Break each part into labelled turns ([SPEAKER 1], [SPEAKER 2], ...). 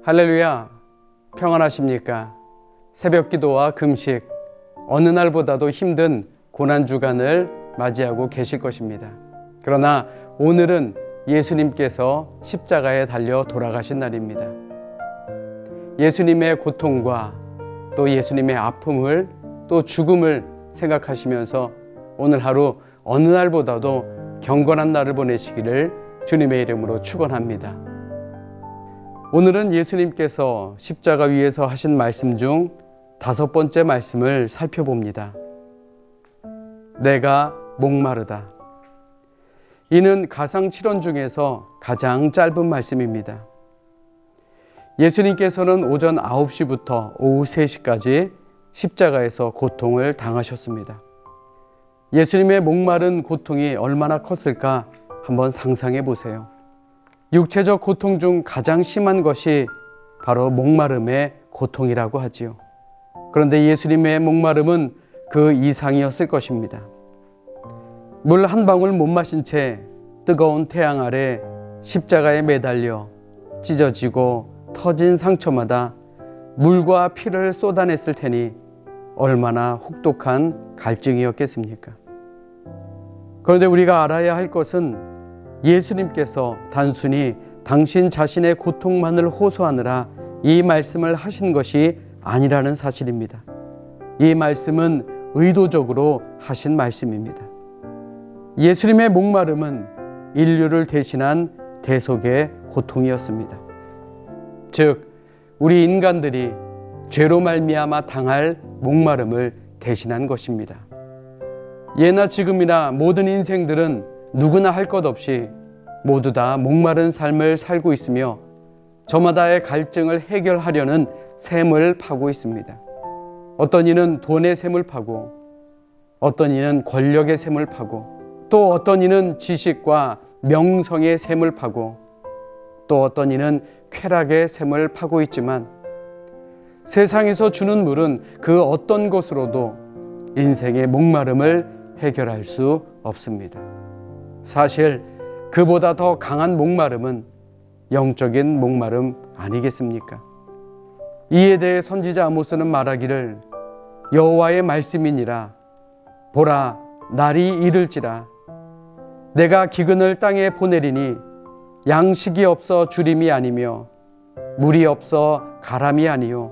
[SPEAKER 1] 할렐루야, 평안하십니까? 새벽 기도와 금식, 어느 날보다도 힘든 고난주간을 맞이하고 계실 것입니다. 그러나 오늘은 예수님께서 십자가에 달려 돌아가신 날입니다. 예수님의 고통과 또 예수님의 아픔을 또 죽음을 생각하시면서 오늘 하루 어느 날보다도 경건한 날을 보내시기를 주님의 이름으로 축원합니다. 오늘은 예수님께서 십자가 위에서 하신 말씀 중 5번째 말씀을 살펴봅니다. 내가 목마르다. 이는 가상칠언 중에서 가장 짧은 말씀입니다. 예수님께서는 오전 9시부터 오후 3시까지 십자가에서 고통을 당하셨습니다. 예수님의 목마른 고통이 얼마나 컸을까 한번 상상해 보세요. 육체적 고통 중 가장 심한 것이 바로 목마름의 고통이라고 하지요. 그런데 예수님의 목마름은 그 이상이었을 것입니다. 물 한 방울 못 마신 채 뜨거운 태양 아래 십자가에 매달려 찢어지고 터진 상처마다 물과 피를 쏟아냈을 테니 얼마나 혹독한 갈증이었겠습니까? 그런데 우리가 알아야 할 것은 예수님께서 단순히 당신 자신의 고통만을 호소하느라 이 말씀을 하신 것이 아니라는 사실입니다. 이 말씀은 의도적으로 하신 말씀입니다. 예수님의 목마름은 인류를 대신한 대속의 고통이었습니다. 즉, 우리 인간들이 죄로 말미암아 당할 목마름을 대신한 것입니다. 예나 지금이나 모든 인생들은 누구나 할 것 없이 모두 다 목마른 삶을 살고 있으며 저마다의 갈증을 해결하려는 샘을 파고 있습니다. 어떤 이는 돈의 샘을 파고, 어떤 이는 권력의 샘을 파고, 또 어떤 이는 지식과 명성의 샘을 파고, 또 어떤 이는 쾌락의 샘을 파고 있지만 세상에서 주는 물은 그 어떤 것으로도 인생의 목마름을 해결할 수 없습니다. 사실 그보다 더 강한 목마름은 영적인 목마름 아니겠습니까? 이에 대해 선지자 아모스는 말하기를 여호와의 말씀이니라 보라 날이 이를지라 내가 기근을 땅에 보내리니 양식이 없어 주림이 아니며 물이 없어 가람이 아니요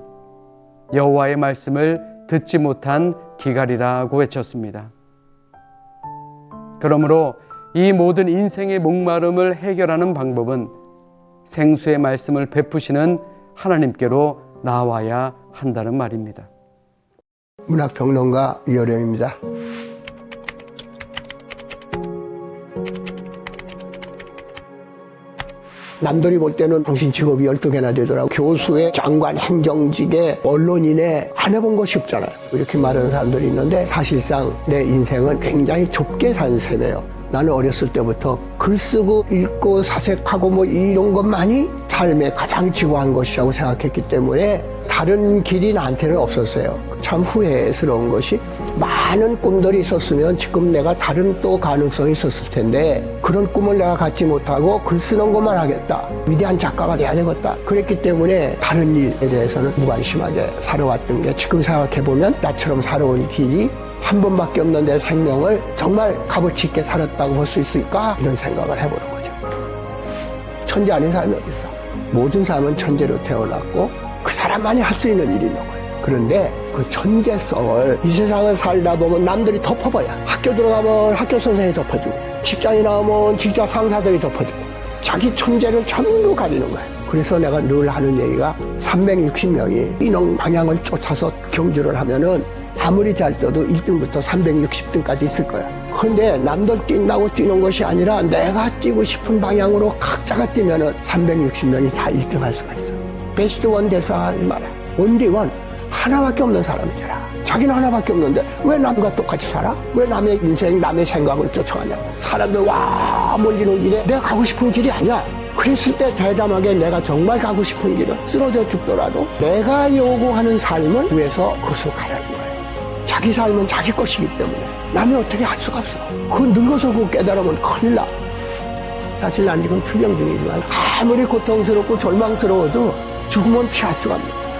[SPEAKER 1] 여호와의 말씀을 듣지 못한 기갈이라고 외쳤습니다. 그러므로 이 모든 인생의 목마름을 해결하는 방법은 생수의 말씀을 베푸시는 하나님께로 나와야 한다는 말입니다.
[SPEAKER 2] 문학평론가 이어령입니다. 남들이 볼 때는 당신 직업이 12개나 되더라고. 교수의 장관, 행정직의 언론인의 안 해본 것이 없잖아요. 이렇게 말하는 사람들이 있는데 사실상 내 인생은 굉장히 좁게 산 셈이에요. 나는 어렸을 때부터 글 쓰고 읽고 사색하고 이런 것만이 삶의 가장 지고한 것이라고 생각했기 때문에 다른 길이 나한테는 없었어요. 참 후회스러운 것이 많은 꿈들이 있었으면 지금 내가 다른 또 가능성이 있었을 텐데 그런 꿈을 내가 갖지 못하고 글 쓰는 것만 하겠다. 위대한 작가가 돼야 되겠다. 그랬기 때문에 다른 일에 대해서는 무관심하게 살아왔던 게 지금 생각해보면 나처럼 살아온 길이 한 번밖에 없는 내 생명을 정말 값어치 있게 살았다고 볼 수 있을까? 이런 생각을 해보는 거죠. 천재 아닌 사람이 어디 있어? 모든 사람은 천재로 태어났고 그 사람만이 할 수 있는 일이 있는 거예요. 그런데 그 천재성을 이 세상을 살다 보면 남들이 덮어봐요. 학교 들어가면 학교 선생님이 덮어주고 직장에 나오면 직장 상사들이 덮어주고 자기 천재를 전부 가리는 거예요. 그래서 내가 늘 하는 얘기가 360명이 이런 방향을 쫓아서 경주를 하면은 아무리 잘 떠도 1등부터 360등까지 있을 거야. 근데 남들 뛴다고 뛰는 것이 아니라 내가 뛰고 싶은 방향으로 각자가 뛰면은 360명이 다 1등 할 수가 있어. 베스트 원 대사 하지 마라. 온리 원. 하나밖에 없는 사람이잖아. 자기는 하나밖에 없는데 왜 남과 똑같이 살아? 왜 남의 인생, 남의 생각을 쫓아가냐고. 사람들 와 몰리는 길에 내가 가고 싶은 길이 아니야. 그랬을 때 대담하게 내가 정말 가고 싶은 길은 쓰러져 죽더라도 내가 요구하는 삶을 위해서 그것으로 가라는 거예요. 자기 삶은 자기 것이기 때문에 남이 어떻게 할 수가 없어. 그거 늙어서 그거 깨달으면 큰일 나. 사실 난 지금 투병 중이지만 아무리 고통스럽고 절망스러워도 죽음은 피할 수가 없는 거예요.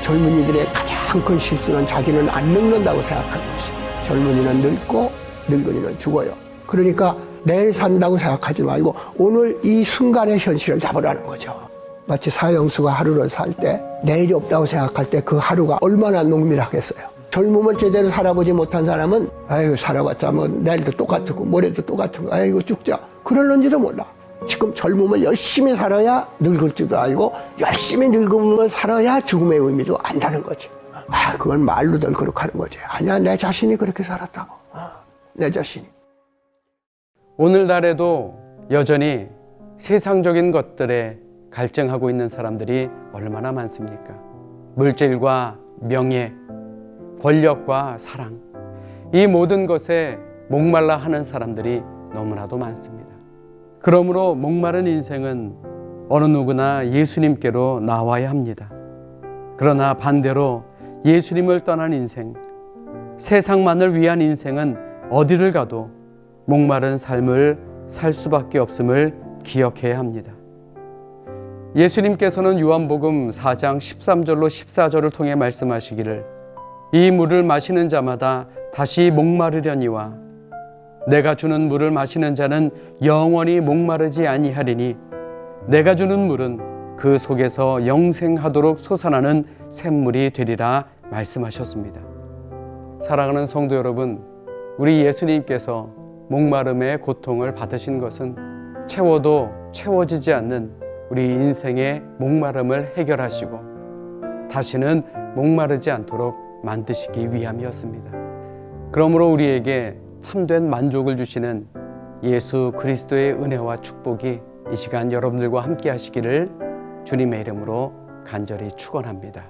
[SPEAKER 2] 젊은이들의 가장 큰 실수는 자기는 안 늙는다고 생각하는 것이에요. 젊은이는 늙고 늙은이는 죽어요. 그러니까 내일 산다고 생각하지 말고 오늘 이 순간의 현실을 잡으라는 거죠. 마치 사형수가 하루를 살 때 내일이 없다고 생각할 때 그 하루가 얼마나 농밀하겠어요. 젊음을 제대로 살아보지 못한 사람은 아이고 살아봤자 뭐 내일도 똑같고 모레도 똑같은 거 아이고 죽자 그럴는지도 몰라. 지금 젊음을 열심히 살아야 늙을 줄도 알고 열심히 늙음을 살아야 죽음의 의미도 안다는 거지. 그건 말로들 그렇게 하는 거지. 아니야 내 자신이 그렇게 살았다고. 내 자신이.
[SPEAKER 1] 오늘날에도 여전히 세상적인 것들에 갈증하고 있는 사람들이 얼마나 많습니까? 물질과 명예, 권력과 사랑, 이 모든 것에 목말라 하는 사람들이 너무나도 많습니다. 그러므로 목마른 인생은 어느 누구나 예수님께로 나와야 합니다. 그러나 반대로 예수님을 떠난 인생, 세상만을 위한 인생은 어디를 가도 목마른 삶을 살 수밖에 없음을 기억해야 합니다. 예수님께서는 요한복음 4장 13절로 14절을 통해 말씀하시기를 이 물을 마시는 자마다 다시 목마르려니와 내가 주는 물을 마시는 자는 영원히 목마르지 아니하리니 내가 주는 물은 그 속에서 영생하도록 솟아나는 샘물이 되리라 말씀하셨습니다. 사랑하는 성도 여러분, 우리 예수님께서 목마름의 고통을 받으신 것은 채워도 채워지지 않는 우리 인생의 목마름을 해결하시고 다시는 목마르지 않도록 만드시기 위함이었습니다. 그러므로 우리에게 참된 만족을 주시는 예수 그리스도의 은혜와 축복이 이 시간 여러분들과 함께 하시기를 주님의 이름으로 간절히 축원합니다.